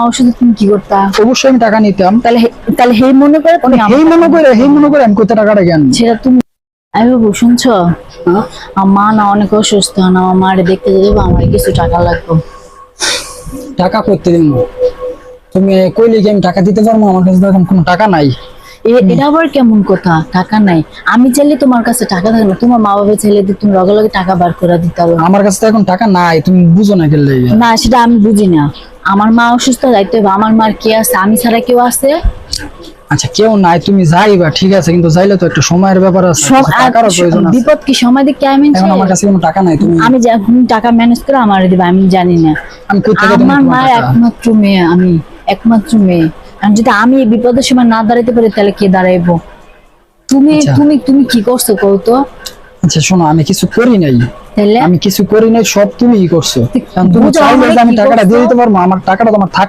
ওষুধে তুমি কি করতা? অবশ্যই আমি টাকা নিতাম। তাহলে হে মনে করে তুমি এই মনে করে আমি কত টাকাটা জ্ঞান সেটা তুমি। আমি বাবু শুনছো, আমার মা না অনেক অসুস্থ, না আমার মারে দেখতে যাবো, আমার কিছু টাকা লাগবে। টাকা করতে দিব? তুমি কইলে কি আমি টাকা দিতে পারবো? আমার কাছে তো এখন কোনো টাকা নাই। এটা আবার কেমন কথা? টাকা নাই? আমি চাইলে তোমার কাছে টাকা থাকে না, তোমার মা বাবা চাইলে তুমি লগে লগে টাকা বার করে দিতে হবে। আমার কাছে তো এখন টাকা নাই, তুমি বুঝো না কেন লাগে? না সেটা আমি বুঝি না। আমার মা অসুস্থ, যাইতে হবে। আমার মার কে আছে? আমি ছাড়া কেউ আছে? আচ্ছা কেউ নাই, তুমি যাইবা ঠিক আছে, কিন্তু যাইলে তো একটা সময়ের ব্যাপার আছে, টাকারও প্রয়োজন আছে। বিপদ কি সময় দেখে আমি এখন আমার কাছে কোনো টাকা নাই। আমি যখন টাকা ম্যানেজ করে আমার দিবা, আমি জানি না। আমি কই থেকে দেব আমার তোমার মা টাকা? একমাত্র মেয়ে, আমি একমাত্র মেয়ে। আর যদি আমি এই বিপদের সময় না দাঁড়াইতে পারি, তাহলে কে দাঁড়াইবো? তুমি আচ্ছা। তুমি তুমি কি করছো কও তো? আচ্ছা শোনো, আমি কিছু করি নাই, তাহলে আমি কিছু করি নাই, সব তুমিই করছো। কারণ তুমি বুঝো চাইলে আমারে যে আমি কি টাকাটা দিয়ে করছো? দিতে পারবো, আমার টাকাটা তোমার থাক